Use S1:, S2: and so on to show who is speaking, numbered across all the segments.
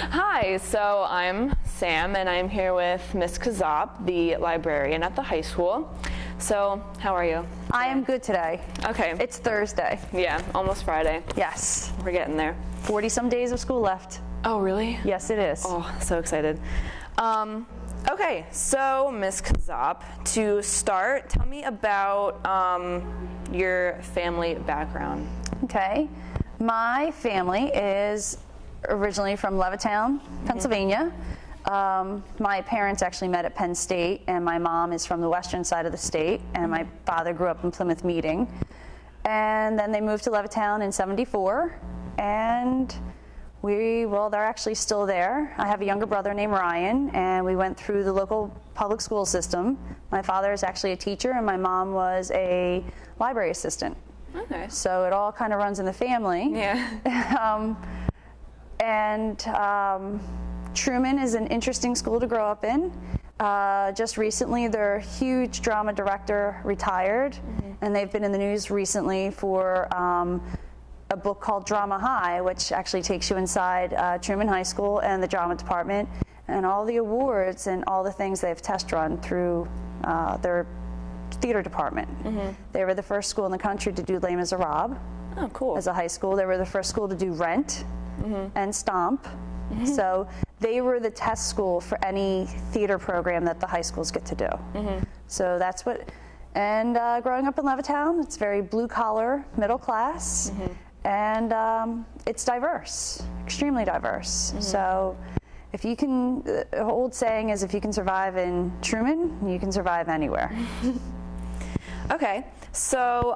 S1: Hi, so I'm Sam, and I'm here with Ms Czop, the librarian at the high school. So, how are you?
S2: I am good today.
S1: Okay.
S2: It's Thursday.
S1: Yeah, almost Friday.
S2: Yes.
S1: We're getting there.
S2: 40-some days of school left.
S1: Oh, really?
S2: Yes, it is.
S1: Oh, so excited. Okay, so Ms Czop, to start, tell me about your family background.
S2: Okay. My family is originally from Levittown, Pennsylvania. My parents actually met at Penn State, and my mom is from the western side of the state, and my father grew up in Plymouth Meeting. And then they moved to Levittown in '74, and they're actually still there. I have a younger brother named Ryan, and we went through the local public school system. My father is actually a teacher, and my mom was a library assistant.
S1: Okay.
S2: So it all kind of runs in the family.
S1: Yeah.
S2: Truman is an interesting school to grow up in. Just recently, their huge drama director retired, and they've been in the news recently for a book called Drama High, which actually takes you inside Truman High School and the drama department, and all the awards and all the things they've test run through their theater department. They were the first school in the country to do Les Miserables.
S1: Oh, cool.
S2: As a high school. They were the first school to do Rent and Stomp. So they were the test school for any theater program that the high schools get to do. So that's what, and growing up in Levittown, it's very blue collar, middle class, and it's diverse, extremely diverse. So if you can, the old saying is if you can survive in Truman, you can survive anywhere.
S1: Okay, so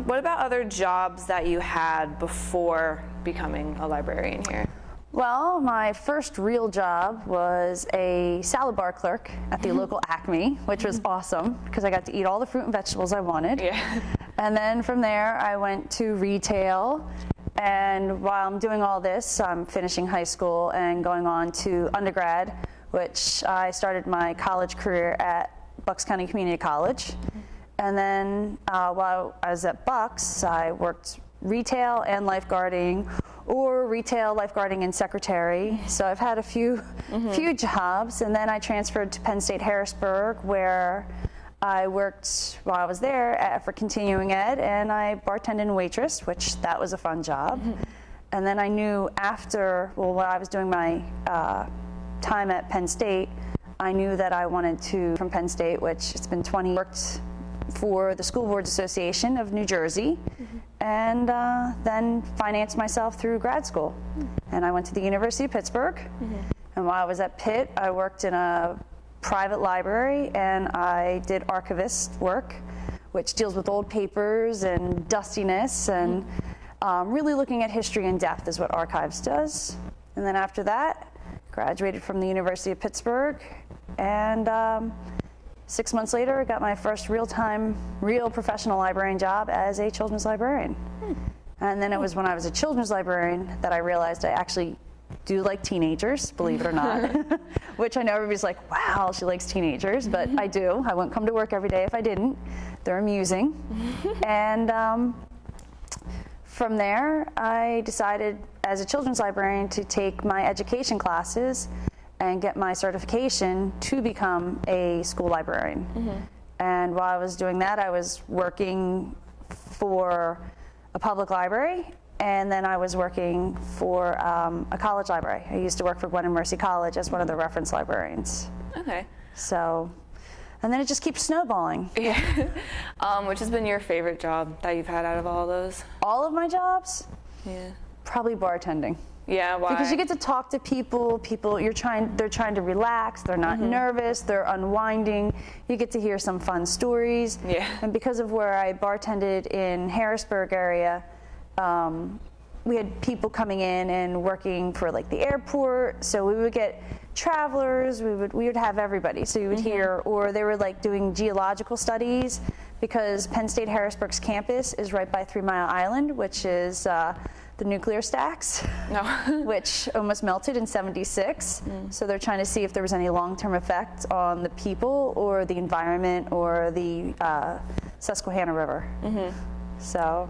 S1: what about other jobs that you had before becoming a librarian here?
S2: Well, my first real job was a salad bar clerk at the local Acme, which was awesome because I got to eat all the fruit and vegetables I wanted.
S1: Yeah.
S2: And then from there, I went to retail. And while I'm doing all this, I'm finishing high school and going on to undergrad, which I started my college career at Bucks County Community College. And then while I was at Bucks, I worked retail and lifeguarding, or retail, lifeguarding, and secretary. So I've had a few jobs, and then I transferred to Penn State Harrisburg, where I worked while I was there for continuing ed, and I bartended and waitress, which that was a fun job. And then I knew while I was doing my time at Penn State, I knew that I wanted to, from Penn State, which it's been 20 years, worked for the School Boards Association of New Jersey, and then financed myself through grad school. And I went to the University of Pittsburgh, and while I was at Pitt, I worked in a private library, and I did archivist work, which deals with old papers and dustiness, and really looking at history in depth is what archives does. And then after that, graduated from the University of Pittsburgh, and 6 months later, I got my first real professional librarian job as a children's librarian. And then it was when I was a children's librarian that I realized I actually do like teenagers, believe it or not, which I know everybody's like, wow, she likes teenagers, but I do. I wouldn't come to work every day if I didn't. They're amusing. And from there, I decided as a children's librarian to take my education classes and get my certification to become a school librarian. And while I was doing that, I was working for a public library, and then I was working for a college library. I used to work for Gwen and Mercy College as one of the reference librarians.
S1: Okay.
S2: So, and then it just keeps snowballing.
S1: Yeah. Which has been your favorite job that you've had out of all those?
S2: All of my jobs?
S1: Yeah.
S2: Probably bartending.
S1: Yeah, why?
S2: Because you get to talk to people, they're trying to relax, they're not nervous, they're unwinding. You get to hear some fun stories.
S1: Yeah.
S2: And because of where I bartended in Harrisburg area, we had people coming in and working for like the airport, so we would get travelers, we would have everybody, so you would hear, or they were like doing geological studies, because Penn State Harrisburg's campus is right by 3 Mile Island, which is the nuclear stacks, which almost melted in '76. So they're trying to see if there was any long-term effect on the people or the environment or the Susquehanna River. So.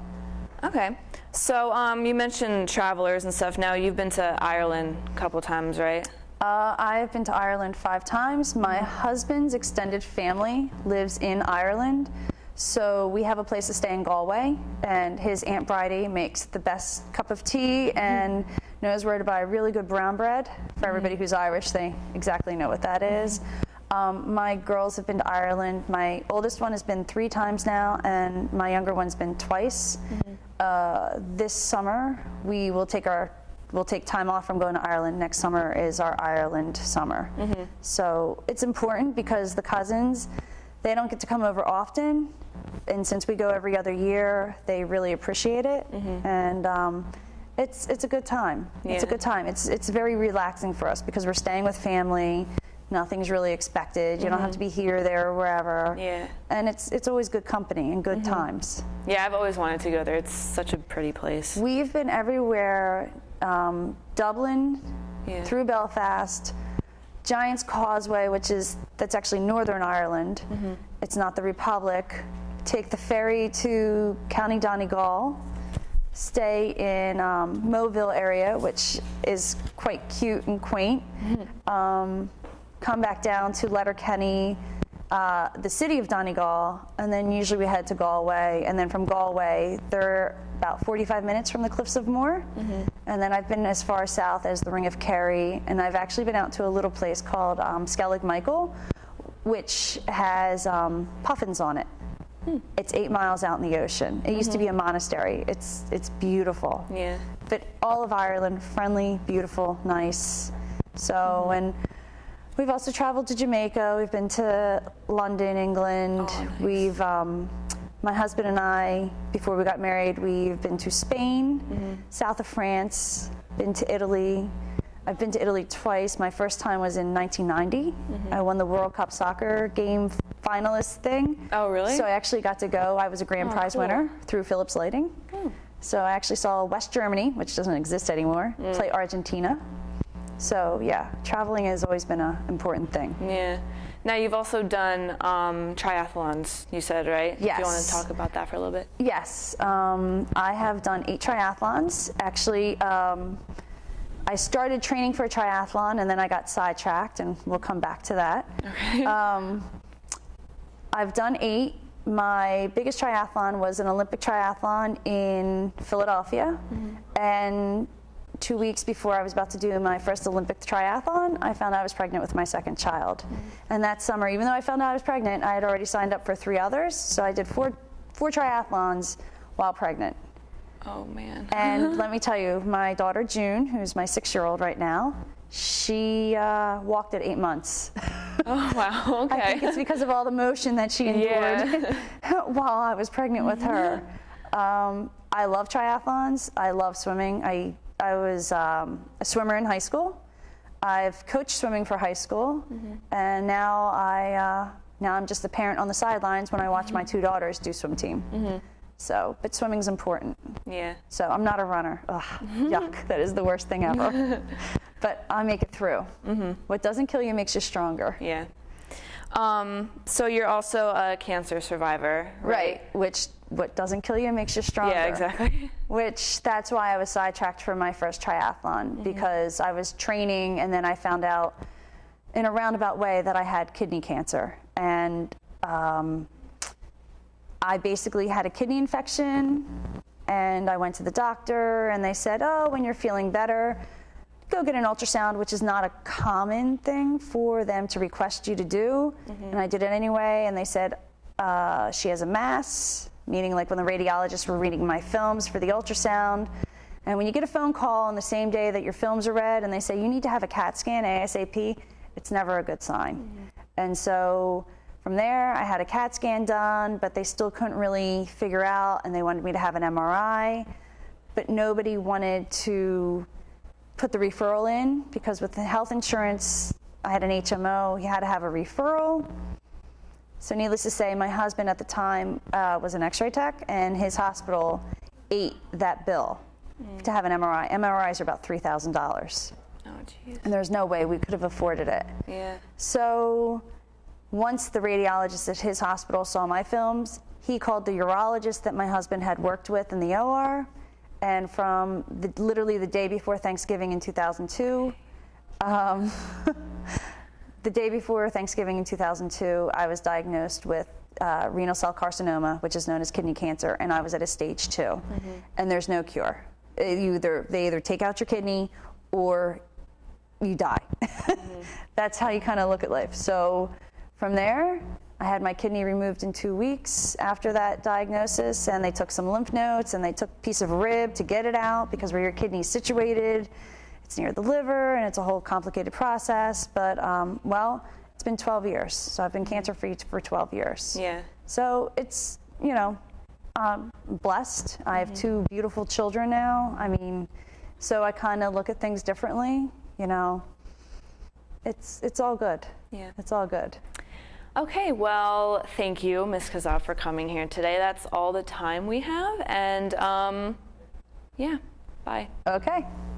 S1: Okay. So you mentioned travelers and stuff. Now you've been to Ireland a couple times, right?
S2: I've been to Ireland 5 times. My husband's extended family lives in Ireland, so we have a place to stay in Galway, and his Aunt Bridie makes the best cup of tea and knows where to buy really good brown bread. For everybody who's Irish, they exactly know what that is. My girls have been to Ireland. My oldest one has been 3 times now, and my younger one's been twice. This summer, we'll take time off from going to Ireland. Next summer is our Ireland summer. So it's important because the cousins, they don't get to come over often, and since we go every other year, they really appreciate it, and it's a good time. It's a good time. It's very relaxing for us because we're staying with family. Nothing's really expected. You don't have to be here, there, or wherever. Yeah. And it's always good company and good times.
S1: Yeah, I've always wanted to go there. It's such a pretty place.
S2: We've been everywhere. Dublin, through Belfast, Giant's Causeway, that's actually Northern Ireland. It's not the Republic. Take the ferry to County Donegal, stay in Moville area, which is quite cute and quaint. Come back down to Letterkenny, the city of Donegal, and then usually we head to Galway, and then from Galway, they're about 45 minutes from the Cliffs of Moher, and then I've been as far south as the Ring of Kerry, and I've actually been out to a little place called Skellig Michael, which has puffins on it. It's 8 miles out in the ocean. It used to be a monastery. It's beautiful. Yeah. But all of Ireland, friendly, beautiful, nice. So, and we've also traveled to Jamaica. We've been to London, England. Oh, nice. We've, my husband and I, before we got married, we've been to Spain, south of France, been to Italy. I've been to Italy twice. My first time was in 1990. I won the World Cup soccer game finalist thing. Oh, really? So I actually got to go. I was a grand prize winner through Philips Lighting. So I actually saw West Germany, which doesn't exist anymore, play Argentina. So yeah, traveling has always been an important thing. Yeah. Now you've also done triathlons, you said, right? Yes. Do you want to talk about that for a little bit? Yes. I have done 8 triathlons. Actually, I started training for a triathlon and then I got sidetracked, and we'll come back to that. Okay. I've done 8. My biggest triathlon was an Olympic triathlon in Philadelphia, and 2 weeks before I was about to do my first Olympic triathlon, I found out I was pregnant with my second child. And that summer, even though I found out I was pregnant, I had already signed up for 3 others, so I did 4 triathlons while pregnant. Oh, man. And let me tell you, my daughter June, who's my 6-year-old right now, she walked at 8 months. Oh, wow, okay. I think it's because of all the motion that she endured while I was pregnant with her. I love triathlons. I love swimming. I was a swimmer in high school. I've coached swimming for high school, and now I'm just a parent on the sidelines when I watch my 2 daughters do swim team. So, but swimming's important. Yeah. So I'm not a runner. Ugh, yuck, that is the worst thing ever. But I make it through. What doesn't kill you makes you stronger. Yeah. So you're also a cancer survivor, right? What doesn't kill you makes you stronger. Yeah, exactly. That's why I was sidetracked for my first triathlon, because I was training and then I found out in a roundabout way that I had kidney cancer. And I basically had a kidney infection, and I went to the doctor and they said, oh, when you're feeling better, go get an ultrasound, which is not a common thing for them to request you to do. And I did it anyway, and they said, she has a mass, meaning like when the radiologists were reading my films for the ultrasound. And when you get a phone call on the same day that your films are read and they say you need to have a CAT scan ASAP, it's never a good sign. And so from there, I had a CAT scan done, but they still couldn't really figure out, and they wanted me to have an MRI, but nobody wanted to put the referral in, because with the health insurance, I had an HMO, you had to have a referral. So needless to say, my husband at the time was an x-ray tech, and his hospital ate that bill to have an MRI. MRIs are about $3,000. Oh, geez. And there's no way we could have afforded it. Yeah. So once the radiologist at his hospital saw my films, he called the urologist that my husband had worked with in the OR, and from literally the day before Thanksgiving in 2002, the day before Thanksgiving in 2002, I was diagnosed with renal cell carcinoma, which is known as kidney cancer, and I was at a stage 2, and there's no cure. They either take out your kidney or you die. That's how you kind of look at life. So from there, I had my kidney removed in 2 weeks after that diagnosis, and they took some lymph nodes and they took a piece of rib to get it out, because where your kidney is situated, it's near the liver, and it's a whole complicated process. But well, it's been 12 years, so I've been cancer-free for 12 years.
S1: Yeah.
S2: So it's, you know, blessed. I have 2 beautiful children now. I mean, so I kind of look at things differently. You know, it's all good.
S1: Yeah.
S2: It's all good.
S1: Okay, well, thank you, Ms. Czop, for coming here today. That's all the time we have, and yeah, bye.
S2: Okay.